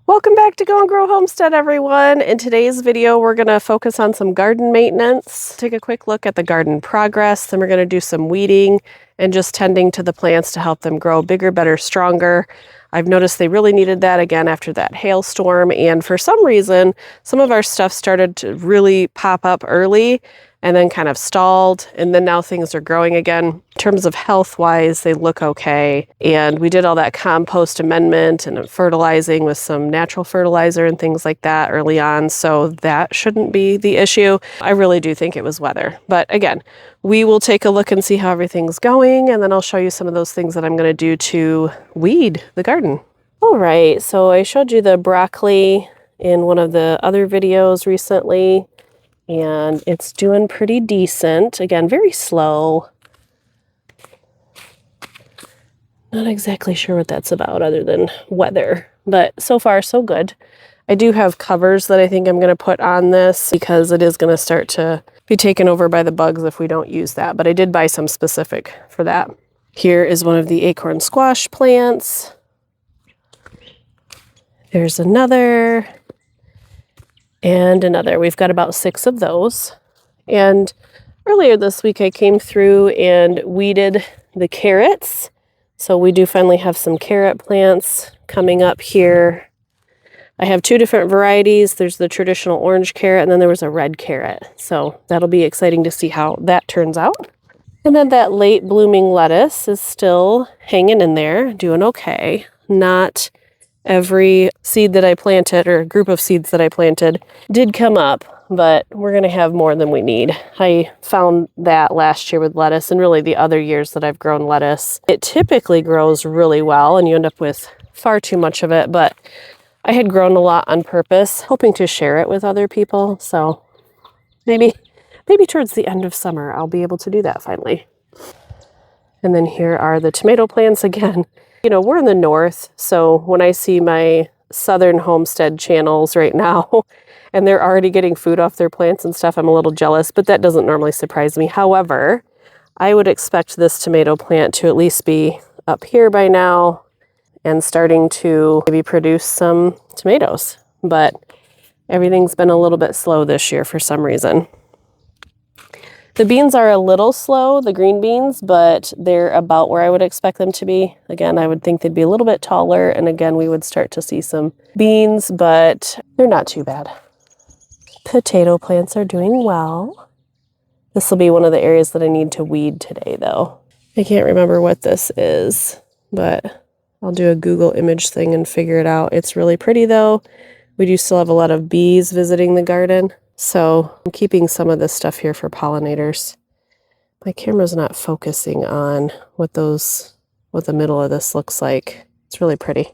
Welcome back to Go and Grow Homestead, everyone. In today's video, we're going to focus on some garden maintenance, take a quick look at the garden progress, then we're going to do some weeding and just tending to the plants to help them grow bigger, better, stronger. I've noticed they really needed that again after that hailstorm, and for some reason, some of our stuff started to really pop up early and then kind of stalled, and then now things are growing again. In terms of health-wise, they look okay, and we did all that compost amendment and fertilizing with some natural fertilizer and things like that early on, so that shouldn't be the issue. I really do think it was weather, but again, we will take a look and see how everything's going, and then I'll show you some of those things that I'm going to do to weed the garden. All right, so I showed you the broccoli in one of the other videos recently, and it's doing pretty decent. Again, very slow. Not exactly sure what that's about other than weather, but so far so good. I do have covers that I think I'm going to put on this because it is going to start to be taken over by the bugs if we don't use that, but I did buy some specific for that. Here is one of the acorn squash plants. There's another. And another. We've got about 6 of those. And earlier this week I came through and weeded the carrots. So we do finally have some carrot plants coming up here. I have 2 different varieties. There's the traditional orange carrot and then there was a red carrot. So that'll be exciting to see how that turns out. And then that late blooming lettuce is still hanging in there, doing okay. Not every seed that I planted, or group of seeds that I planted, did come up, but we're going to have more than we need. I found that last year with lettuce, and really the other years that I've grown lettuce. It typically grows really well, and you end up with far too much of it, but I had grown a lot on purpose, hoping to share it with other people, so maybe towards the end of summer I'll be able to do that finally. And then here are the tomato plants again. You know, we're in the north, so when I see my southern homestead channels right now, and they're already getting food off their plants and stuff, I'm a little jealous, but that doesn't normally surprise me. However, I would expect this tomato plant to at least be up here by now and starting to maybe produce some tomatoes, but everything's been a little bit slow this year for some reason. The beans are a little slow, the green beans, but they're about where I would expect them to be. Again, I would think they'd be a little bit taller, and again, we would start to see some beans, but they're not too bad. Potato plants are doing well. This will be one of the areas that I need to weed today, though. I can't remember what this is, but I'll do a Google image thing and figure it out. It's really pretty, though. We do still have a lot of bees visiting the garden. So I'm keeping some of this stuff here for pollinators. My camera's not focusing on what the middle of this looks like. It's really pretty.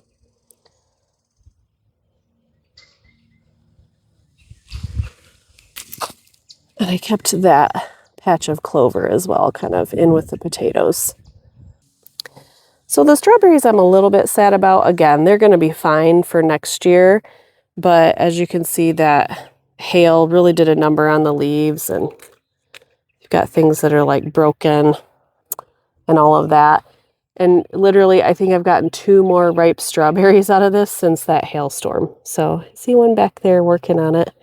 And I kept that patch of clover as well, kind of in with the potatoes. So the strawberries I'm a little bit sad about. Again, they're going to be fine for next year, but as you can see, that hail really did a number on the leaves, and you've got things that are like broken and all of that. And literally, I think I've gotten 2 more ripe strawberries out of this since that hailstorm. So I see one back there working on it.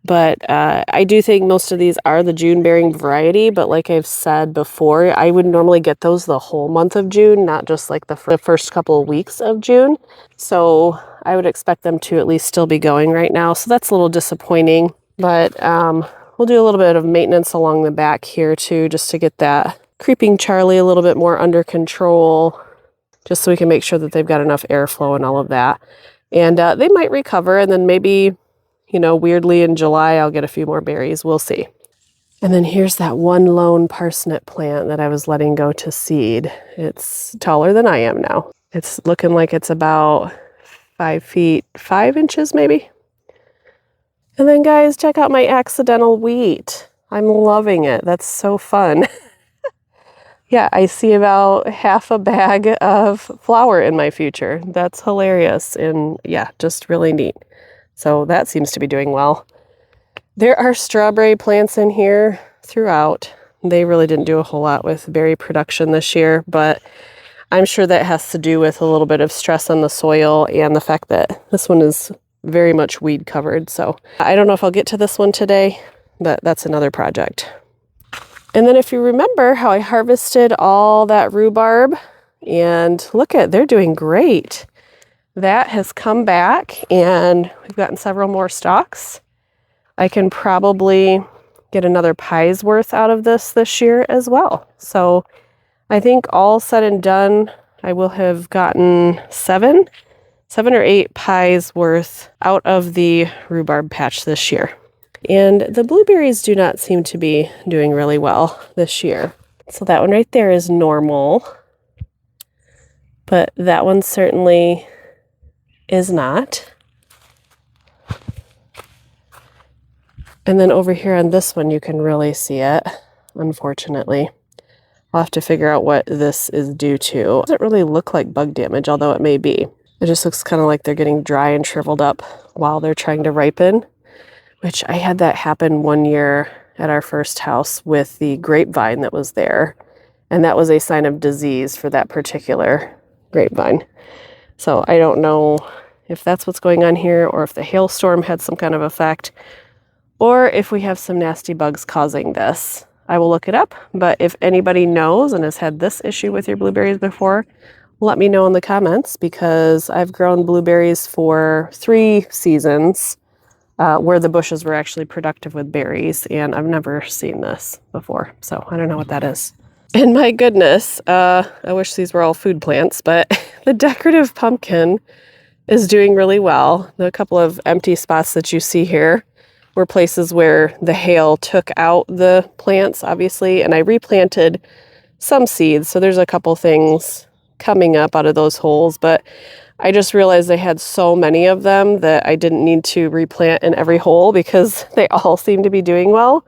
But I do think most of these are the June bearing variety, but like I've said before, I would normally get those the whole month of June, not just like the first couple of weeks of June. So I would expect them to at least still be going right now. So that's a little disappointing, but we'll do a little bit of maintenance along the back here too, just to get that creeping Charlie a little bit more under control, just so we can make sure that they've got enough airflow and all of that. And they might recover, and then maybe, you know, weirdly in July, I'll get a few more berries. We'll see. And then here's that one lone parsnip plant that I was letting go to seed. It's taller than I am now. It's looking like it's about 5 feet, 5 inches maybe. And then guys, check out my accidental wheat. I'm loving it. That's so fun. Yeah, I see about half a bag of flour in my future. That's hilarious, and yeah, just really neat. So that seems to be doing well. There are strawberry plants in here throughout. They really didn't do a whole lot with berry production this year, but I'm sure that has to do with a little bit of stress on the soil and the fact that this one is very much weed covered. So I don't know if I'll get to this one today, but that's another project. And then if you remember how I harvested all that rhubarb, and look at, they're doing great. That has come back and we've gotten several more stalks. I can probably get another pie's worth out of this year as well. So I think all said and done, I will have gotten seven or eight pies worth out of the rhubarb patch this year. And the blueberries do not seem to be doing really well this year. So that one right there is normal, but that one certainly is not. And then over here on this one, you can really see it, unfortunately. I'll have to figure out what this is due to. It doesn't really look like bug damage, although it may be. It just looks kind of like they're getting dry and shriveled up while they're trying to ripen, which I had that happen one year at our first house with the grapevine that was there. And that was a sign of disease for that particular grapevine. So I don't know if that's what's going on here, or if the hailstorm had some kind of effect, or if we have some nasty bugs causing this. I will look it up, but if anybody knows and has had this issue with your blueberries before, let me know in the comments, because I've grown blueberries for 3 seasons where the bushes were actually productive with berries, and I've never seen this before, so I don't know what that is. And my goodness, I wish these were all food plants, but the decorative pumpkin is doing really well. The couple of empty spots that you see here were places where the hail took out the plants, obviously, and I replanted some seeds, so there's a couple things coming up out of those holes, but I just realized I had so many of them that I didn't need to replant in every hole because they all seem to be doing well.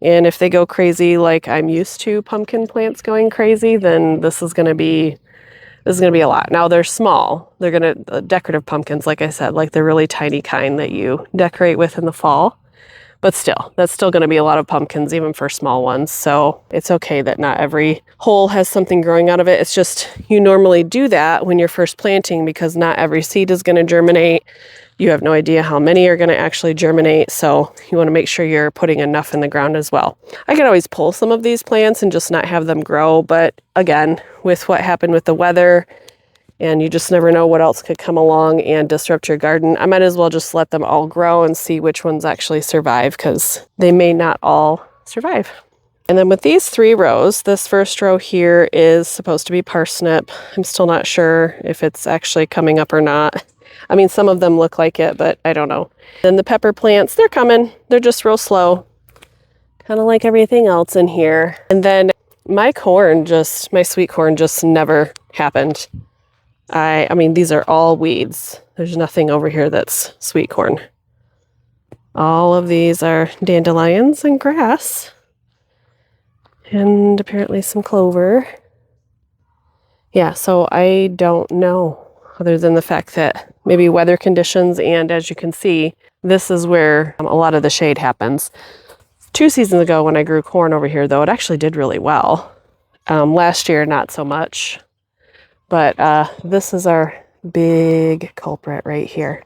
And if they go crazy like I'm used to pumpkin plants going crazy, then this is going to be a lot. Now they're small. They're decorative pumpkins, like I said, like the really tiny kind that you decorate with in the fall. But still, that's still going to be a lot of pumpkins, even for small ones. So it's okay that not every hole has something growing out of it. It's just you normally do that when you're first planting, because not every seed is going to germinate. You have no idea how many are going to actually germinate. So you want to make sure you're putting enough in the ground as well. I can always pull some of these plants and just not have them grow. But again, with what happened with the weather, and you just never know what else could come along and disrupt your garden, I might as well just let them all grow and see which ones actually survive, because they may not all survive. And then with these 3 rows, this first row here is supposed to be parsnip. I'm still not sure if it's actually coming up or not. I mean, some of them look like it, but I don't know. Then the pepper plants, they're coming. They're just real slow, kind of like everything else in here. And then my sweet corn just never happened. I mean, these are all weeds. There's nothing over here that's sweet corn. All of these are dandelions and grass. And apparently some clover. Yeah, so I don't know, other than the fact that maybe weather conditions, and as you can see, this is where a lot of the shade happens. 2 seasons ago when I grew corn over here, though, it actually did really well. Last year, not so much. But this is our big culprit right here.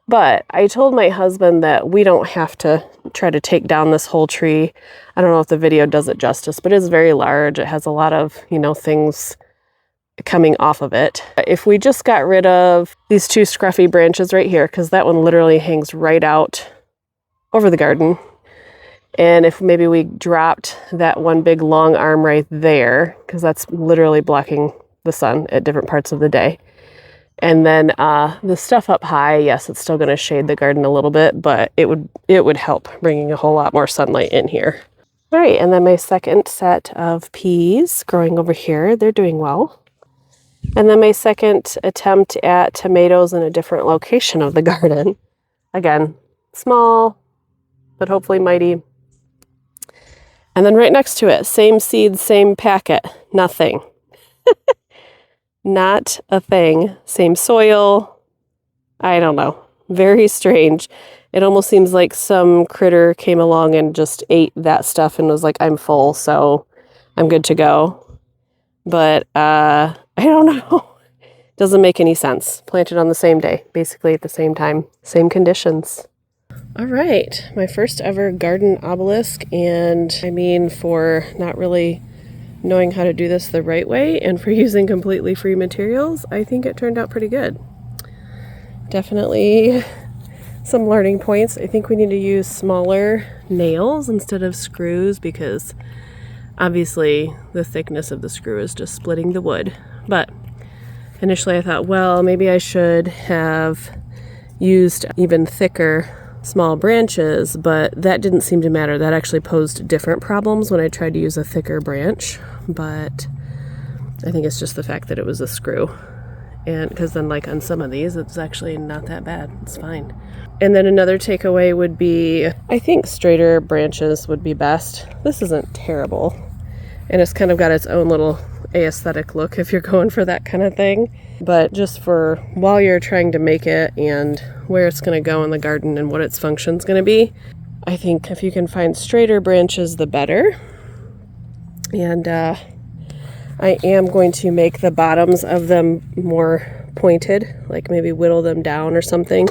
But I told my husband that we don't have to try to take down this whole tree. I don't know if the video does it justice, but it's very large. It has a lot of, things coming off of it. If we just got rid of these 2 scruffy branches right here, because that one literally hangs right out over the garden. And if maybe we dropped that one big long arm right there, because that's literally blocking the sun at different parts of the day. And then the stuff up high, yes, it's still going to shade the garden a little bit, but it would help bringing a whole lot more sunlight in here. All right, and then my second set of peas growing over here, they're doing well. And then my second attempt at tomatoes in a different location of the garden. Again, small, but hopefully mighty. And then right next to it, same seed, same packet, nothing. Not a thing. Same soil. I don't know. Very strange. It almost seems like some critter came along and just ate that stuff and was like, I'm full, so I'm good to go. But I I don't know. Doesn't make any sense. Planted on the same day, basically at the same time, same conditions. All right, my first ever garden obelisk, and I mean, for not really knowing how to do this the right way and for using completely free materials, I think it turned out pretty good. Definitely some learning points. I think we need to use smaller nails instead of screws because obviously the thickness of the screw is just splitting the wood. But initially I thought, well, maybe I should have used even thicker small branches, but that didn't seem to matter. That actually posed different problems when I tried to use a thicker branch, but I think it's just the fact that it was a screw. And because then, like on some of these, it's actually not that bad. It's fine. And then another takeaway would be, I think straighter branches would be best. This isn't terrible. And it's kind of got its own little aesthetic look if you're going for that kind of thing. But just for while you're trying to make it and where it's going to go in the garden and what its function's going to be, I think if you can find straighter branches, the better. And I am going to make the bottoms of them more pointed, like maybe whittle them down or something,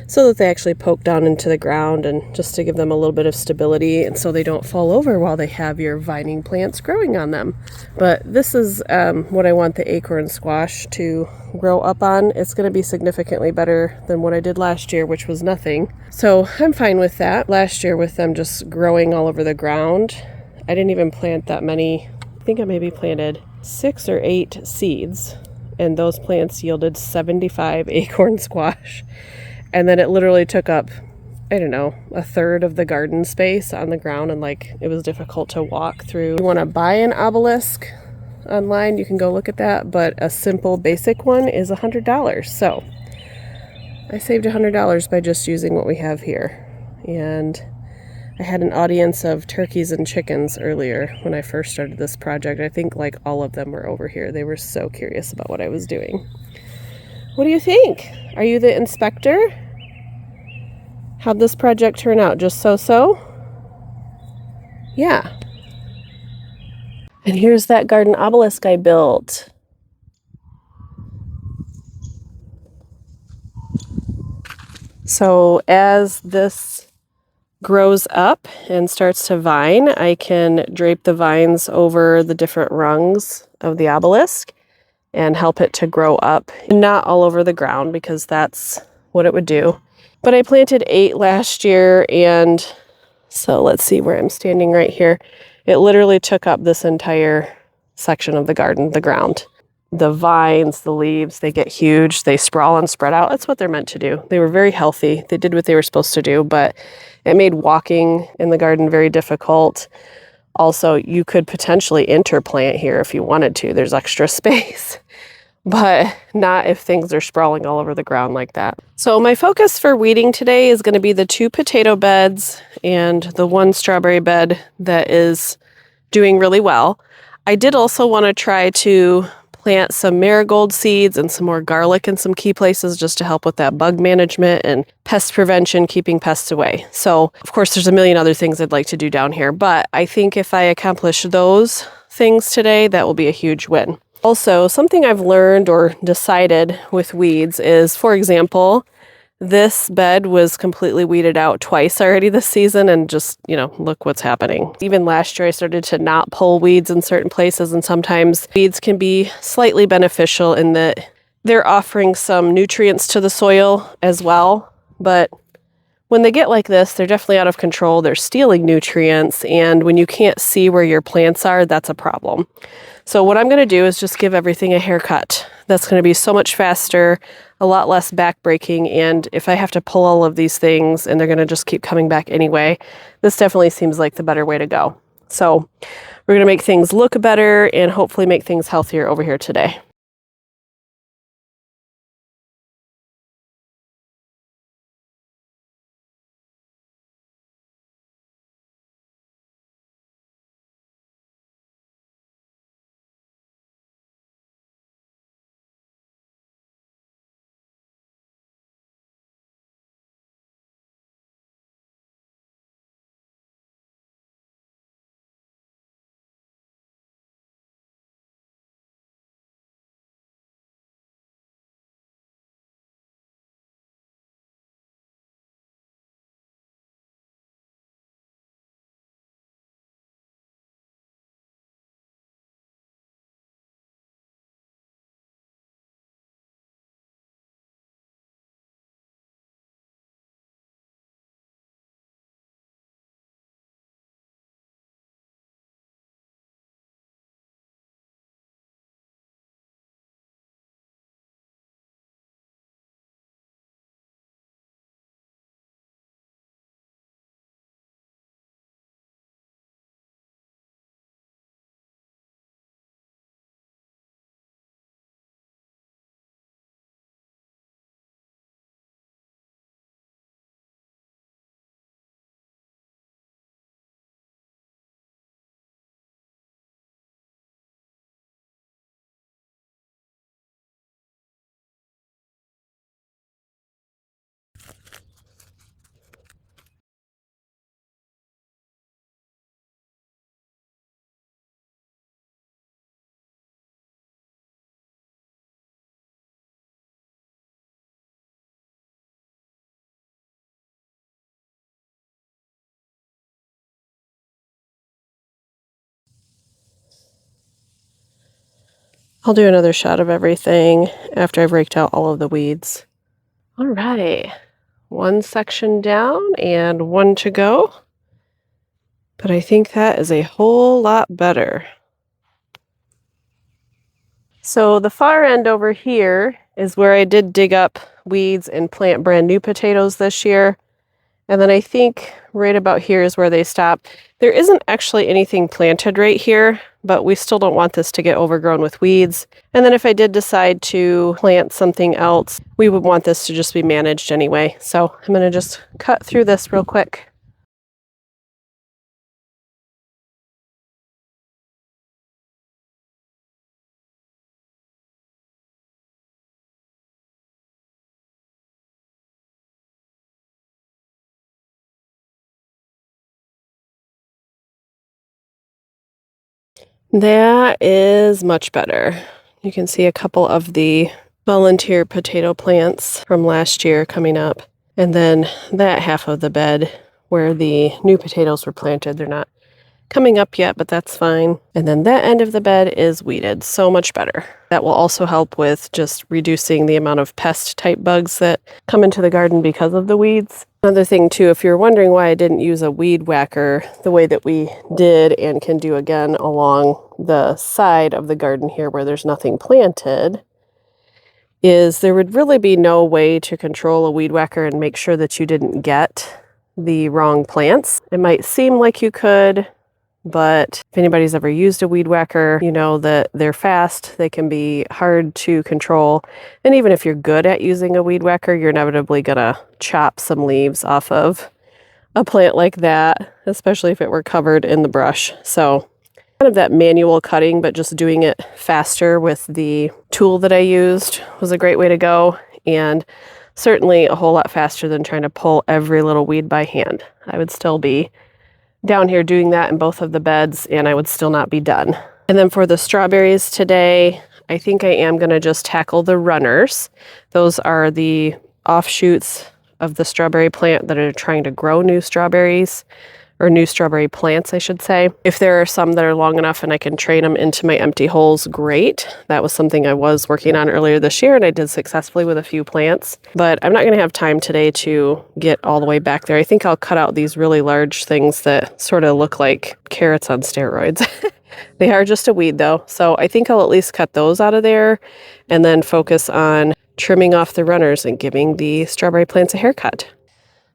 so that they actually poke down into the ground, and just to give them a little bit of stability and so they don't fall over while they have your vining plants growing on them. But this is what I want the acorn squash to grow up on. It's going to be significantly better than what I did last year, which was nothing. So I'm fine with that. Last year with them just growing all over the ground, I didn't even plant that many. I think I maybe planted 6 or 8 seeds, and those plants yielded 75 acorn squash. And then it literally took up, I don't know, a third of the garden space on the ground, and like it was difficult to walk through. If you want to buy an obelisk online, you can go look at that, but a simple basic one is $100. So I saved $100 by just using what we have here. And I had an audience of turkeys and chickens earlier when I first started this project. I think like all of them were over here. They were so curious about what I was doing. What do you think? Are you the inspector? How'd this project turn out? Just so-so? Yeah. And here's that garden obelisk I built. So as this grows up and starts to vine, I can drape the vines over the different rungs of the obelisk and help it to grow up, not all over the ground because that's what it would do. But I planted 8 last year, and so let's see where I'm standing right here. It literally took up this entire section of the garden, the ground. The vines, the leaves, they get huge, they sprawl and spread out. That's what they're meant to do. They were very healthy. They did what they were supposed to do, but it made walking in the garden very difficult. Also, you could potentially interplant here if you wanted to. There's extra space, but not if things are sprawling all over the ground like that. So my focus for weeding today is going to be the 2 potato beds and the 1 strawberry bed that is doing really well. I did also want to try to plant some marigold seeds and some more garlic in some key places just to help with that bug management and pest prevention, keeping pests away. So, of course, there's a million other things I'd like to do down here, but I think if I accomplish those things today, that will be a huge win. Also, something I've learned or decided with weeds is, for example, this bed was completely weeded out twice already this season, and just, look what's happening. Even last year, I started to not pull weeds in certain places, and sometimes weeds can be slightly beneficial in that they're offering some nutrients to the soil as well. But when they get like this, they're definitely out of control. They're stealing nutrients, and when you can't see where your plants are, that's a problem. So what I'm going to do is just give everything a haircut. That's going to be so much faster, a lot less backbreaking, and if I have to pull all of these things and they're going to just keep coming back anyway, this definitely seems like the better way to go. So we're going to make things look better and hopefully make things healthier over here today. I'll do another shot of everything after I've raked out all of the weeds. All right, one section down and one to go. But I think that is a whole lot better. So the far end over here is where I did dig up weeds and plant brand new potatoes this year. And then I think right about here is where they stop. There isn't actually anything planted right here, but we still don't want this to get overgrown with weeds. And then if I did decide to plant something else, we would want this to just be managed anyway. So I'm going to just cut through this real quick. That is much better. You can see a couple of the volunteer potato plants from last year coming up. And then that half of the bed where the new potatoes were planted, they're not coming up yet, but that's fine. And then that end of the bed is weeded, so much better. That will also help with just reducing the amount of pest type bugs that come into the garden because of the weeds. Another thing too, if you're wondering why I didn't use a weed whacker the way that we did and can do again along the side of the garden here where there's nothing planted, is there would really be no way to control a weed whacker and make sure that you didn't get the wrong plants. It might seem like you could, but if anybody's ever used a weed whacker, you know that they're fast, they can be hard to control. And even if you're good at using a weed whacker, you're inevitably gonna chop some leaves off of a plant like that, especially if it were covered in the brush. So kind of that manual cutting, but just doing it faster with the tool that I used was a great way to go. And certainly a whole lot faster than trying to pull every little weed by hand. I would still be down here doing that in both of the beds and I would still not be done. And then for the strawberries today, I think I am going to just tackle the runners. Those are the offshoots of the strawberry plant that are trying to grow new strawberries, or new strawberry plants, I should say. If there are some that are long enough and I can train them into my empty holes, great. That was something I was working on earlier this year and I did successfully with a few plants. But I'm not going to have time today to get all the way back there. I think I'll cut out these really large things that sort of look like carrots on steroids. They are just a weed though, so I think I'll at least cut those out of there and then focus on trimming off the runners and giving the strawberry plants a haircut.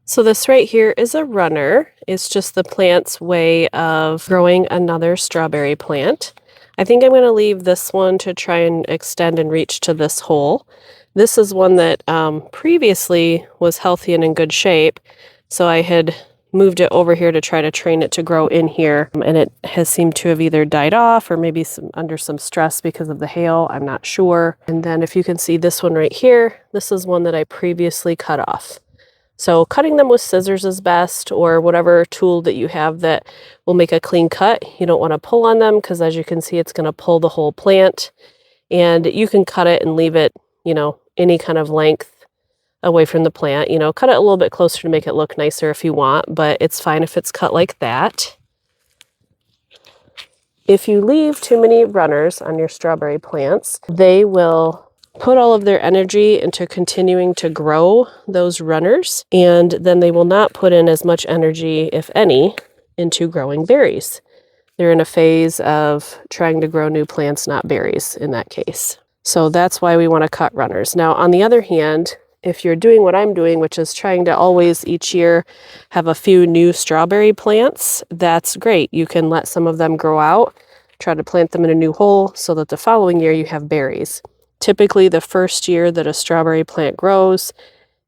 So this right here is a runner. It's just the plant's way of growing another strawberry plant. I think I'm going to leave this one to try and extend and reach to this hole. This is one that previously was healthy and in good shape, so I had moved it over here to try to train it to grow in here, and it has seemed to have either died off or maybe under some stress because of the hail. I'm not sure. And then if you can see this one right here, this is one that I previously cut off. So cutting them with scissors is best, or whatever tool that you have that will make a clean cut. You don't want to pull on them because as you can see, it's going to pull the whole plant. And you can cut it and leave it, you know, any kind of length away from the plant. You know, cut it a little bit closer to make it look nicer if you want, but it's fine if it's cut like that. If you leave too many runners on your strawberry plants, they will put all of their energy into continuing to grow those runners, and then they will not put in as much energy, if any, into growing berries. They're in a phase of trying to grow new plants, not berries in that case. So that's why we want to cut runners. Now, on the other hand, if you're doing what I'm doing, which is trying to always each year have a few new strawberry plants, that's great. You can let some of them grow out, try to plant them in a new hole so that the following year you have berries. Typically, the first year that a strawberry plant grows,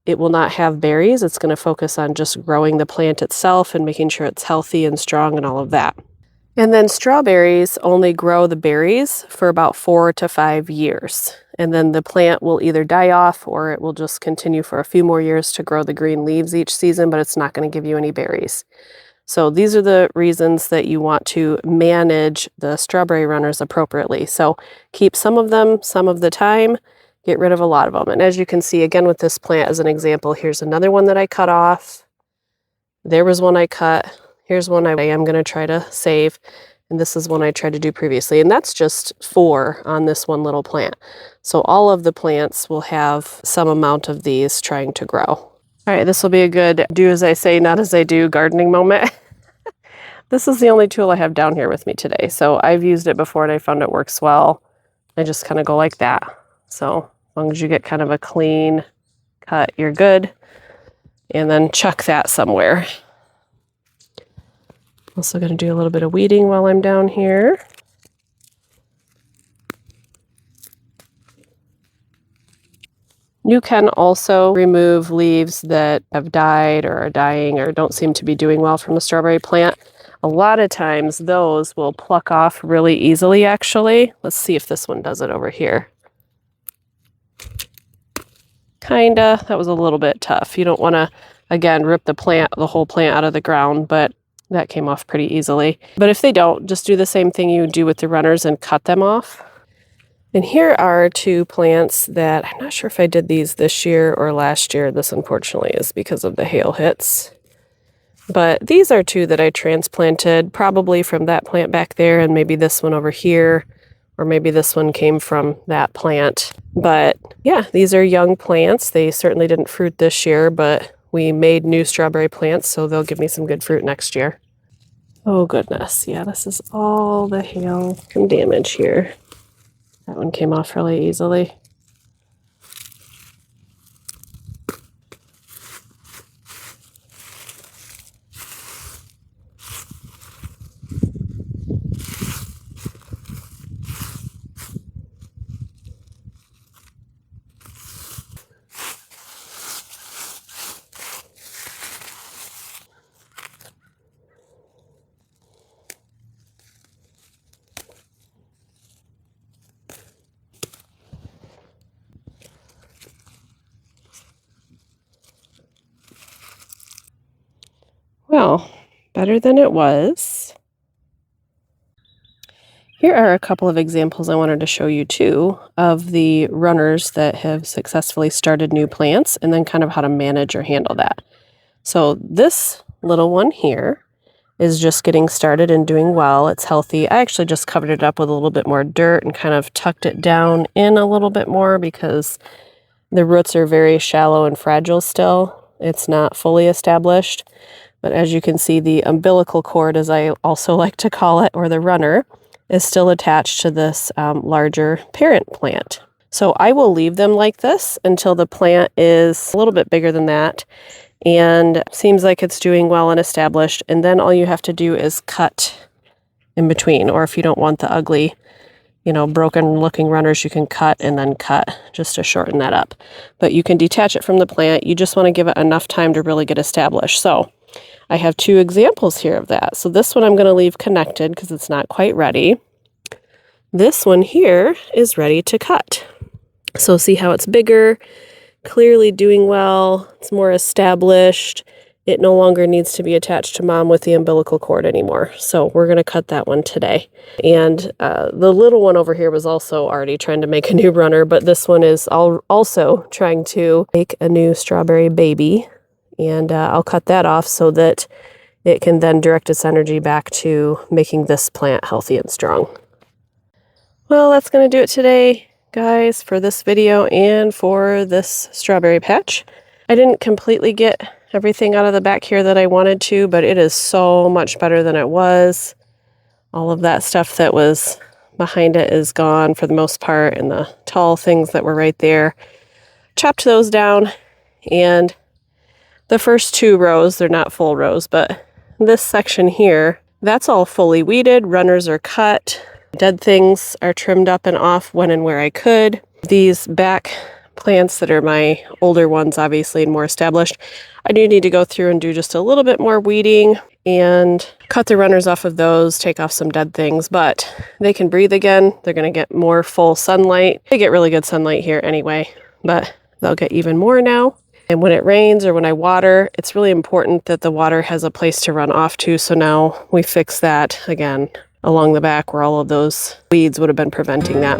it will not have berries. It's going to focus on just growing the plant itself and making sure it's healthy and strong and all of that. And then strawberries only grow the berries for about 4 to 5 years. And then the plant will either die off or it will just continue for a few more years to grow the green leaves each season, but it's not going to give you any berries. So these are the reasons that you want to manage the strawberry runners appropriately. So keep some of them some of the time, get rid of a lot of them. And as you can see, again, with this plant as an example, here's another one that I cut off. There was one I cut. Here's one I am going to try to save. And this is one I tried to do previously, and that's just 4 on this one little plant. So all of the plants will have some amount of these trying to grow. All right, this will be a good do as I say, not as I do gardening moment. This is the only tool I have down here with me today. So I've used it before and I found it works well. I just kind of go like that. So as long as you get kind of a clean cut, you're good. And then chuck that somewhere. Also going to do a little bit of weeding while I'm down here. You can also remove leaves that have died or are dying or don't seem to be doing well from a strawberry plant. A lot of times those will pluck off really easily, actually. Let's see if this one does it over here. Kinda. That was a little bit tough. You don't want to, again, rip the whole plant out of the ground, but that came off pretty easily. But if they don't, just do the same thing you do with the runners and cut them off. And here are 2 plants that I'm not sure if I did these this year or last year. This unfortunately is because of the hail hits. But these are 2 that I transplanted, probably from that plant back there and maybe this one over here, or maybe this one came from that plant. But yeah, these are young plants. They certainly didn't fruit this year, but we made new strawberry plants, so they'll give me some good fruit next year. Oh goodness, yeah, this is all the hail and damage here. That one came off really easily. Well, better than it was. Here are a couple of examples I wanted to show you too of the runners that have successfully started new plants and then kind of how to manage or handle that. So this little one here is just getting started and doing well. It's healthy. I actually just covered it up with a little bit more dirt and kind of tucked it down in a little bit more because the roots are very shallow and fragile still. It's not fully established. But as you can see, the umbilical cord, as I also like to call it, or the runner, is still attached to this larger parent plant. So I will leave them like this until the plant is a little bit bigger than that and seems like it's doing well and established. And then all you have to do is cut in between, or if you don't want the ugly, broken looking runners, you can cut and then cut just to shorten that up. But you can detach it from the plant. You just want to give it enough time to really get established. So I have 2 examples here of that. So this one I'm going to leave connected because it's not quite ready. This one here is ready to cut. So see how it's bigger, clearly doing well, it's more established. It no longer needs to be attached to mom with the umbilical cord anymore. So we're going to cut that one today. And the little one over here was also already trying to make a new runner, but this one is also trying to make a new strawberry baby. And I'll cut that off so that it can then direct its energy back to making this plant healthy and strong. Well, that's going to do it today, guys, for this video and for this strawberry patch. I didn't completely get everything out of the back here that I wanted to, but it is so much better than it was. All of that stuff that was behind it is gone for the most part, and the tall things that were right there. Chopped those down, and the first 2 rows, they're not full rows, but this section here, that's all fully weeded. Runners are cut. Dead things are trimmed up and off when and where I could. These back plants that are my older ones, obviously, and more established, I do need to go through and do just a little bit more weeding and cut the runners off of those, take off some dead things, but they can breathe again. They're going to get more full sunlight. They get really good sunlight here anyway, but they'll get even more now. And when it rains or when I water, it's really important that the water has a place to run off to. So now we fix that again along the back where all of those weeds would have been preventing that.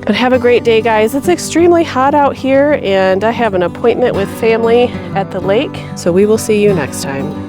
But have a great day, guys. It's extremely hot out here, and I have an appointment with family at the lake. So we will see you next time.